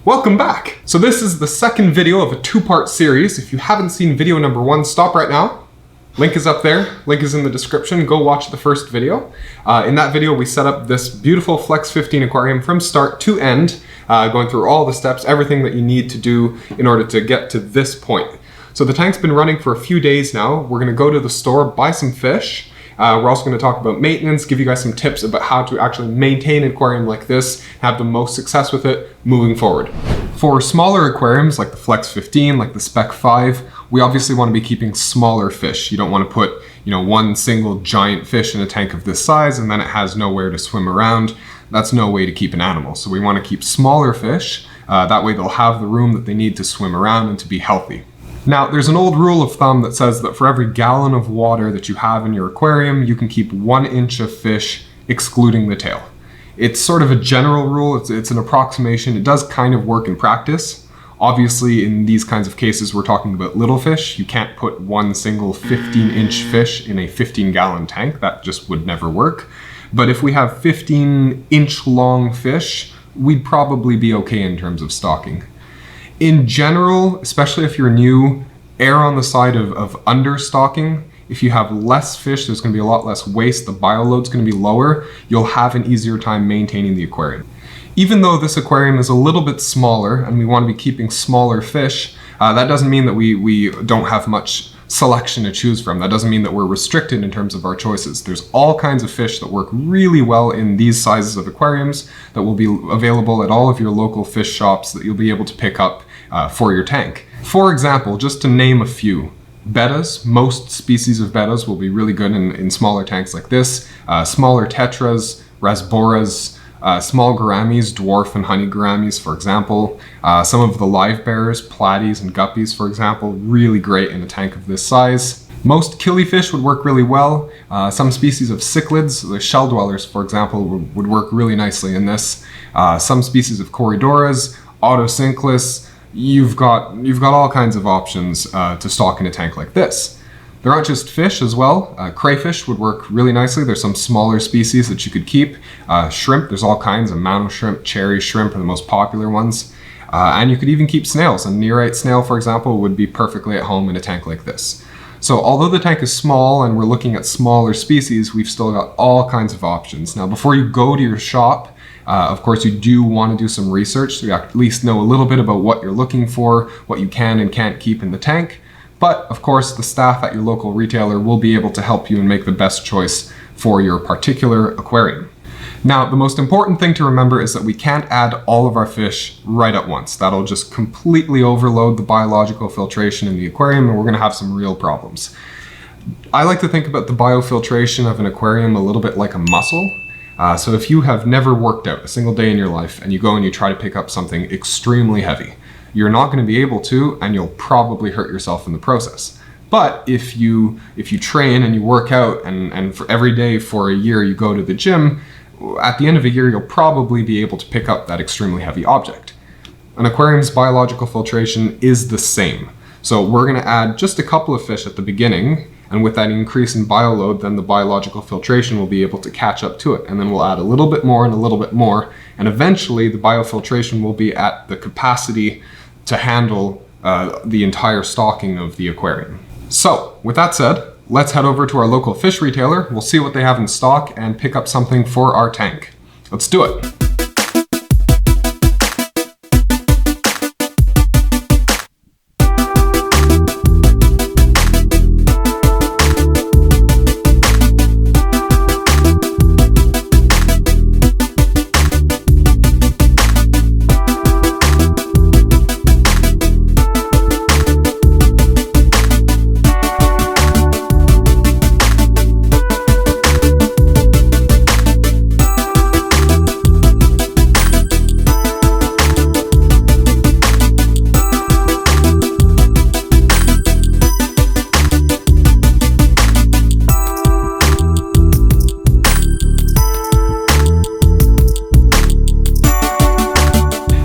Welcome back! So this is the second video of a two-part series. If you haven't seen video number 1, stop right now. Link is up there, link is in the description. Go watch the first video. In that video we set up this beautiful FLEX 15 aquarium from start to end, going through all the steps, everything that you need to do in order to get to this point. So the tank's been running for a few days now. We're going to go to the store, buy some fish. We're also going to talk about maintenance, give you guys some tips about how to actually maintain an aquarium like this, have the most success with it moving forward. For smaller aquariums like the FLEX 15, like the SPEC 5, we obviously want to be keeping smaller fish. You don't want to put, one single giant fish in a tank of this size and then it has nowhere to swim around. That's no way to keep an animal. So we want to keep smaller fish. That way they'll have the room that they need to swim around and to be healthy. Now, there's an old rule of thumb that says that for every gallon of water that you have in your aquarium, you can keep 1 inch of fish, excluding the tail. It's sort of a general rule, it's an approximation. It does kind of work in practice. Obviously, in these kinds of cases, we're talking about little fish. You can't put one single 15-inch fish in a 15-gallon tank. That just would never work. But if we have 15-inch long fish, we'd probably be okay in terms of stocking. In general, especially if you're new, err on the side of understocking. If you have less fish, there's going to be a lot less waste, the bioload's going to be lower, you'll have an easier time maintaining the aquarium. Even though this aquarium is a little bit smaller and we want to be keeping smaller fish, that doesn't mean that we don't have much selection to choose from. That doesn't mean that we're restricted in terms of our choices. There's all kinds of fish that work really well in these sizes of aquariums that will be available at all of your local fish shops that you'll be able to pick up for your tank. For example, just to name a few, bettas, most species of bettas will be really good in smaller tanks like this. Smaller tetras, rasboras, small gouramis, dwarf and honey gouramis, for example. Some of the live bearers, platies and guppies, for example, really great in a tank of this size. Most killifish would work really well. Some species of cichlids, the shell dwellers, for example, would work really nicely in this. Some species of corydoras, autocinclus. You've got all kinds of options to stock in a tank like this. There aren't just fish as well. Crayfish would work really nicely. There's some smaller species that you could keep. Shrimp, there's all kinds of mano shrimp, cherry shrimp are the most popular ones. And you could even keep snails. A nearite snail, for example, would be perfectly at home in a tank like this. So although the tank is small and we're looking at smaller species, we've still got all kinds of options. Now, before you go to your shop, of course, you do want to do some research so you at least know a little bit about what you're looking for, what you can and can't keep in the tank. But of course, the staff at your local retailer will be able to help you and make the best choice for your particular aquarium. Now, the most important thing to remember is that we can't add all of our fish right at once. That'll just completely overload the biological filtration in the aquarium and we're going to have some real problems. I like to think about the biofiltration of an aquarium a little bit like a muscle. So if you have never worked out a single day in your life and you go and you try to pick up something extremely heavy, you're not going to be able to, and you'll probably hurt yourself in the process. But if you train and you work out and for every day for a year you go to the gym, at the end of a year you'll probably be able to pick up that extremely heavy object. An aquarium's biological filtration is the same. So we're going to add just a couple of fish at the beginning, and with that increase in bioload, then the biological filtration will be able to catch up to it. And then we'll add a little bit more and a little bit more. And eventually the biofiltration will be at the capacity to handle the entire stocking of the aquarium. So with that said, let's head over to our local fish retailer. We'll see what they have in stock and pick up something for our tank. Let's do it.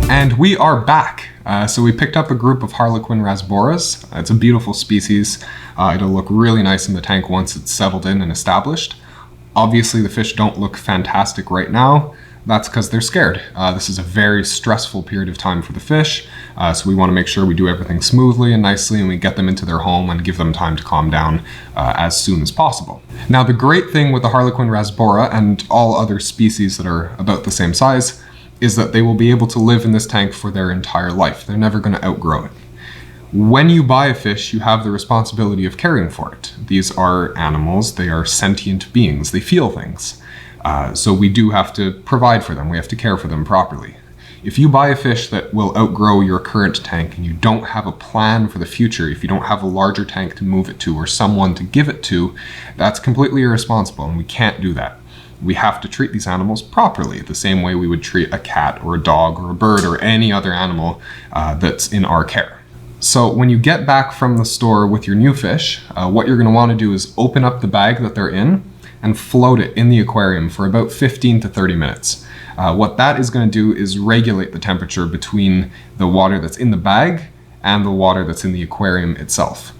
And we are back. So we picked up a group of Harlequin rasboras. It's a beautiful species. It'll look really nice in the tank once it's settled in and established. Obviously the fish don't look fantastic right now, That's because they're scared. This is a very stressful period of time for the fish, so we want to make sure we do everything smoothly and nicely, and we get them into their home and give them time to calm down as soon as possible. Now, the great thing with the Harlequin rasbora and all other species that are about the same size is that they will be able to live in this tank for their entire life. They're never going to outgrow it. When you buy a fish, you have the responsibility of caring for it. These are animals, they are sentient beings, they feel things. So we do have to provide for them, we have to care for them properly. If you buy a fish that will outgrow your current tank and you don't have a plan for the future, if you don't have a larger tank to move it to or someone to give it to, that's completely irresponsible, and we can't do that. We have to treat these animals properly, the same way we would treat a cat or a dog or a bird or any other animal that's in our care. So when you get back from the store with your new fish, what you're going to want to do is open up the bag that they're in and float it in the aquarium for about 15 to 30 minutes. What that is going to do is regulate the temperature between the water that's in the bag and the water that's in the aquarium itself.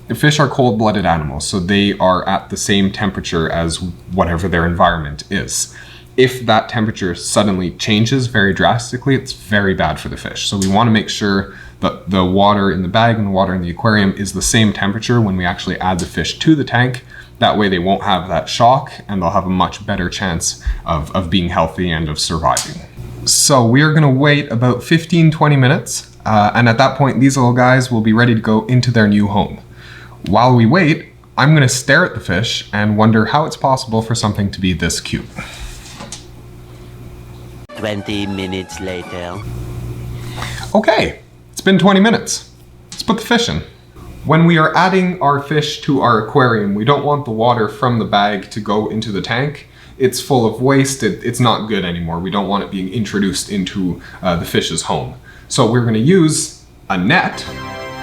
The fish are cold-blooded animals, so they are at the same temperature as whatever their environment is. If that temperature suddenly changes very drastically, it's very bad for the fish. So we want to make sure that the water in the bag and the water in the aquarium is the same temperature when we actually add the fish to the tank. That way they won't have that shock and they'll have a much better chance of being healthy and of surviving. So we are going to wait about 15-20 minutes, and at that point these little guys will be ready to go into their new home. While we wait, I'm going to stare at the fish and wonder how it's possible for something to be this cute. 20 minutes later. Okay, it's been 20 minutes. Let's put the fish in. When we are adding our fish to our aquarium, we don't want the water from the bag to go into the tank. It's full of waste, it's not good anymore. We don't want it being introduced into the fish's home. So we're going to use a net.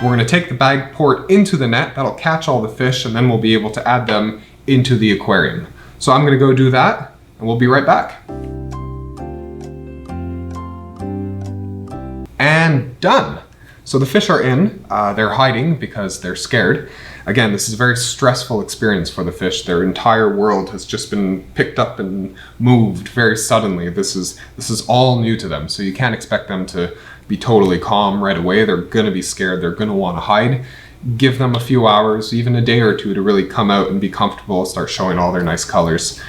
We're going to take the bag, pour it into the net, that'll catch all the fish, and then we'll be able to add them into the aquarium. So I'm going to go do that, and we'll be right back. And done. So the fish are in, they're hiding because they're scared. Again, this is a very stressful experience for the fish. Their entire world has just been picked up and moved very suddenly. This is all new to them, so you can't expect them to be totally calm right away. They're gonna be scared, they're gonna wanna hide. Give them a few hours, even a day or two, to really come out and be comfortable, start showing all their nice colors.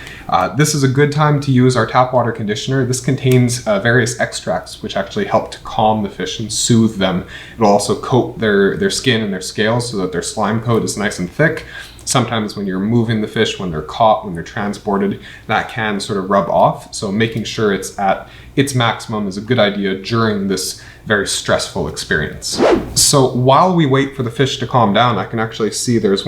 This is a good time to use our tap water conditioner. This contains various extracts which actually help to calm the fish and soothe them. It'll also coat their skin and their scales so that their slime coat is nice and thick. Sometimes when you're moving the fish, when they're caught, when they're transported, that can sort of rub off. So making sure it's at its maximum is a good idea during this very stressful experience. So while we wait for the fish to calm down, I can actually see there's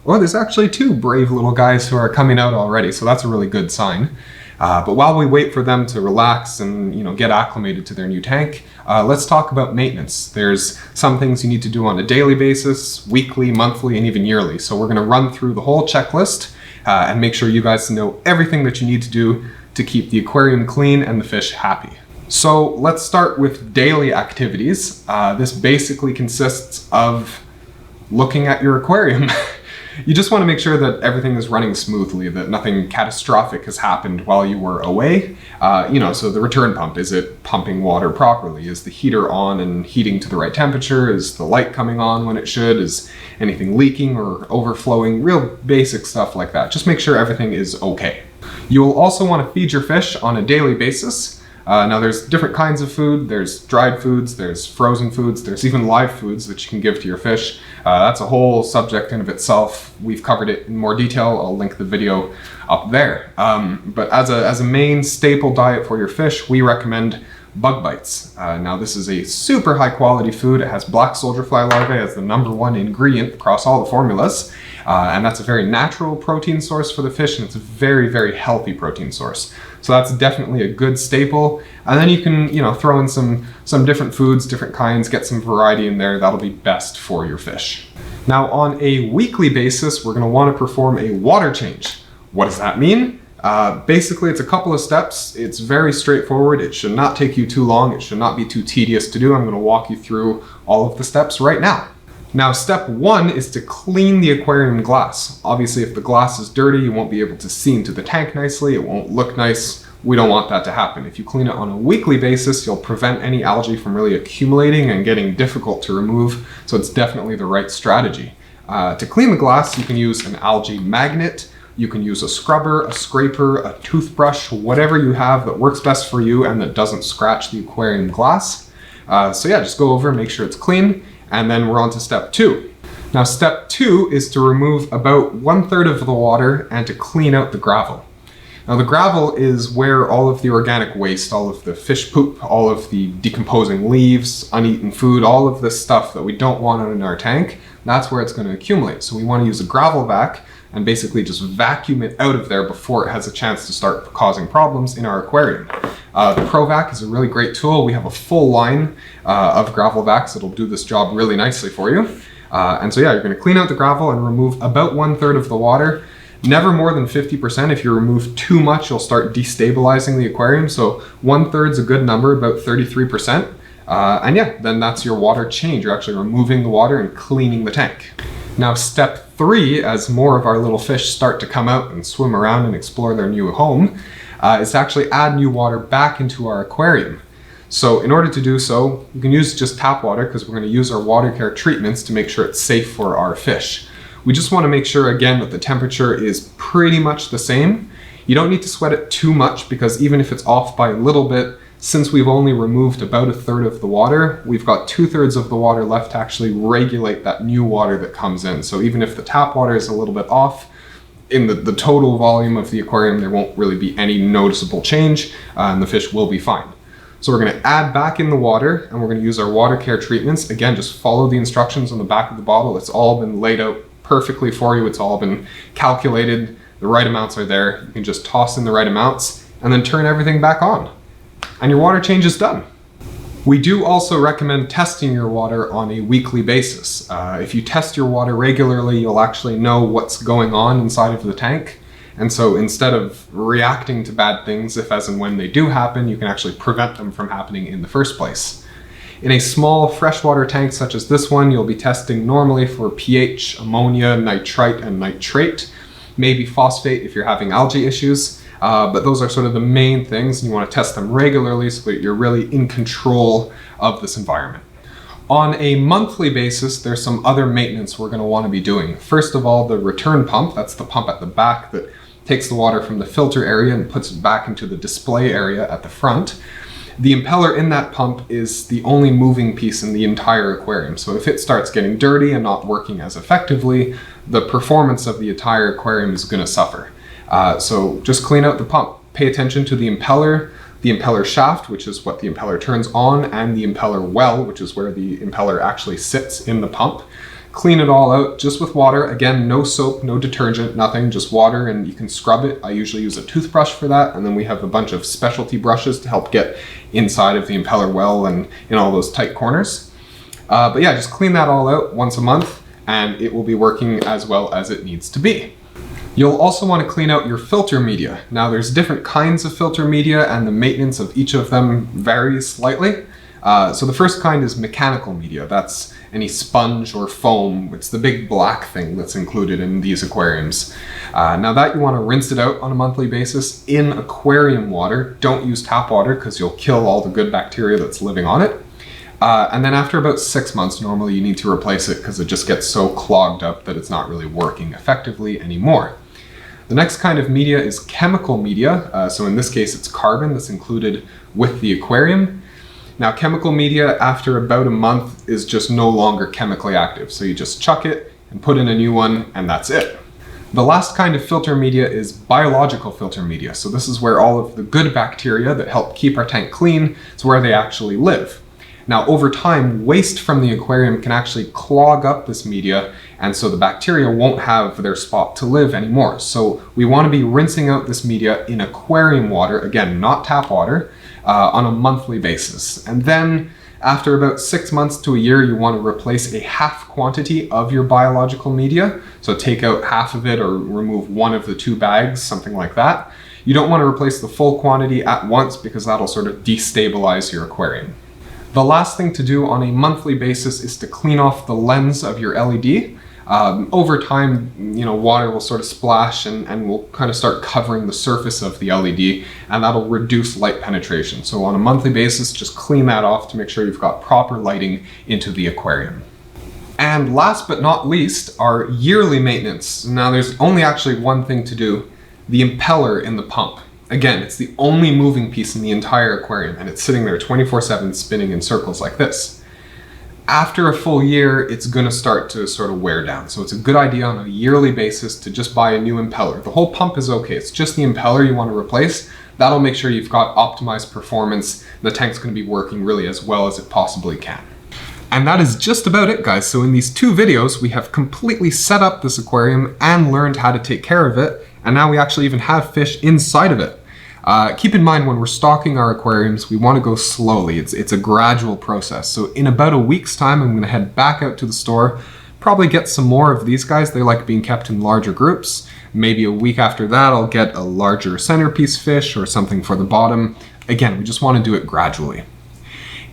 there's actually two brave little guys who are coming out already, so that's a really good sign. But while we wait for them to relax and get acclimated to their new tank, let's talk about maintenance. There's some things you need to do on a daily basis, weekly, monthly, and even yearly. So we're going to run through the whole checklist and make sure you guys know everything that you need to do to keep the aquarium clean and the fish happy. So let's start with daily activities. This basically consists of looking at your aquarium. You just want to make sure that everything is running smoothly, that nothing catastrophic has happened while you were away. So the return pump, is it pumping water properly? Is the heater on and heating to the right temperature? Is the light coming on when it should? Is anything leaking or overflowing? Real basic stuff like that. Just make sure everything is okay. You'll also want to feed your fish on a daily basis. Now there's different kinds of food. There's dried foods, there's frozen foods, there's even live foods that you can give to your fish. That's a whole subject in of itself. We've covered it in more detail. I'll link the video up there. But as a main staple diet for your fish, we recommend bug bites. Now this is a super high quality food. It has black soldier fly larvae as the #1 ingredient across all the formulas. And that's a very natural protein source for the fish, and it's a very, very healthy protein source. So that's definitely a good staple. And then you can, throw in some different foods, different kinds, get some variety in there. That'll be best for your fish. Now on a weekly basis, we're gonna wanna perform a water change. What does that mean? Basically, it's a couple of steps. It's very straightforward. It should not take you too long. It should not be too tedious to do. I'm gonna walk you through all of the steps right now. Now, step 1 is to clean the aquarium glass. Obviously, if the glass is dirty, you won't be able to see into the tank nicely. It won't look nice We don't want that to happen. If you clean it on a weekly basis, you'll prevent any algae from really accumulating and getting difficult to remove, so it's definitely the right strategy. To clean the glass, you can use an algae magnet, you can use a scrubber, a scraper, a toothbrush, whatever you have that works best for you and that doesn't scratch the aquarium glass. So yeah, just go over, make sure it's clean, and then we're on to step 2. Now step 2 is to remove about 1/3 of the water and to clean out the gravel. Now the gravel is where all of the organic waste, all of the fish poop, all of the decomposing leaves, uneaten food, all of this stuff that we don't want in our tank, that's where it's going to accumulate. So we want to use a gravel vac and basically just vacuum it out of there before it has a chance to start causing problems in our aquarium. The ProVac is a really great tool. We have a full line of gravel vacs that'll do this job really nicely for you. And so yeah, you're going to clean out the gravel and remove about 1/3 of the water. Never more than 50%. If you remove too much, you'll start destabilizing the aquarium. So 1/3 is a good number, about 33%. And yeah, then that's your water change. You're actually removing the water and cleaning the tank. Now step 3, as more of our little fish start to come out and swim around and explore their new home, is to actually add new water back into our aquarium. So in order to do so, you can use just tap water because we're going to use our water care treatments to make sure it's safe for our fish. We just want to make sure again that the temperature is pretty much the same. You don't need to sweat it too much because even if it's off by a little bit, since we've only removed about 1/3 of the water, we've got 2/3 of the water left to actually regulate that new water that comes in. So even if the tap water is a little bit off, in the total volume of the aquarium, there won't really be any noticeable change and the fish will be fine. So we're going to add back in the water and we're going to use our water care treatments. Again, just follow the instructions on the back of the bottle. It's all been laid out perfectly for you. It's all been calculated. The right amounts are there. You can just toss in the right amounts and then turn everything back on. And your water change is done. We do also recommend testing your water on a weekly basis. If you test your water regularly, you'll actually know what's going on inside of the tank. And so instead of reacting to bad things, if as and when they do happen, you can actually prevent them from happening in the first place. In a small freshwater tank such as this one, you'll be testing normally for pH, ammonia, nitrite, and nitrate, maybe phosphate if you're having algae issues. But those are sort of the main things, and you want to test them regularly so that you're really in control of this environment. On a monthly basis, there's some other maintenance we're going to want to be doing. First of all, the return pump, that's the pump at the back that takes the water from the filter area and puts it back into the display area at the front. The impeller in that pump is the only moving piece in the entire aquarium. So if it starts getting dirty and not working as effectively, the performance of the entire aquarium is going to suffer. So just clean out the pump. Pay attention to the impeller shaft, which is what the impeller turns on, and the impeller well, which is where the impeller actually sits in the pump. Clean it all out just with water. Again, no soap, no detergent, nothing, just water, and you can scrub it. I usually use a toothbrush for that, and then we have a bunch of specialty brushes to help get inside of the impeller well and in all those tight corners. But yeah, just clean that all out once a month, and it will be working as well as it needs to be. You'll also want to clean out your filter media. Now there's different kinds of filter media and the maintenance of each of them varies slightly. So the first kind is mechanical media. That's any sponge or foam. It's the big black thing that's included in these aquariums. Now that you want to rinse it out on a monthly basis in aquarium water. Don't use tap water because you'll kill all the good bacteria that's living on it. And then after about 6 months, normally you need to replace it because it just gets so clogged up that it's not really working effectively anymore. The next kind of media is chemical media. So in this case, it's carbon that's included with the aquarium. Now, chemical media after about a month is just no longer chemically active. So you just chuck it and put in a new one and that's it. The last kind of filter media is biological filter media. So this is where all of the good bacteria that help keep our tank clean, it's where they actually live. Now, over time, waste from the aquarium can actually clog up this media, and so the bacteria won't have their spot to live anymore. So we want to be rinsing out this media in aquarium water, again, not tap water, on a monthly basis. And then after about 6 months to a year, you want to replace a half quantity of your biological media. So take out half of it or remove one of the 2 bags, something like that. You don't want to replace the full quantity at once because that'll sort of destabilize your aquarium. The last thing to do on a monthly basis is to clean off the lens of your LED. Over time, water will sort of splash and will kind of start covering the surface of the LED, and that'll reduce light penetration. So on a monthly basis, just clean that off to make sure you've got proper lighting into the aquarium. And last but not least, our yearly maintenance. Now there's only actually one thing to do, the impeller in the pump. Again, it's the only moving piece in the entire aquarium, and it's sitting there 24/7 spinning in circles like this. After a full year, it's going to start to sort of wear down. So it's a good idea on a yearly basis to just buy a new impeller. The whole pump is okay. It's just the impeller you want to replace. That'll make sure you've got optimized performance. The tank's going to be working really as well as it possibly can. And that is just about it, guys. So in these 2 videos, we have completely set up this aquarium and learned how to take care of it. And now we actually even have fish inside of it. Keep in mind, when we're stocking our aquariums, we want to go slowly. It's a gradual process. So in about a week's time, I'm going to head back out to the store, probably get some more of these guys. They like being kept in larger groups. Maybe a week after that, I'll get a larger centerpiece fish or something for the bottom. Again, we just want to do it gradually.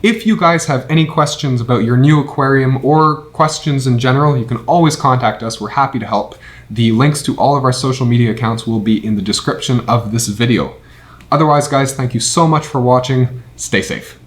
If you guys have any questions about your new aquarium or questions in general, you can always contact us. We're happy to help. The links to all of our social media accounts will be in the description of this video. Otherwise, guys, thank you so much for watching. Stay safe.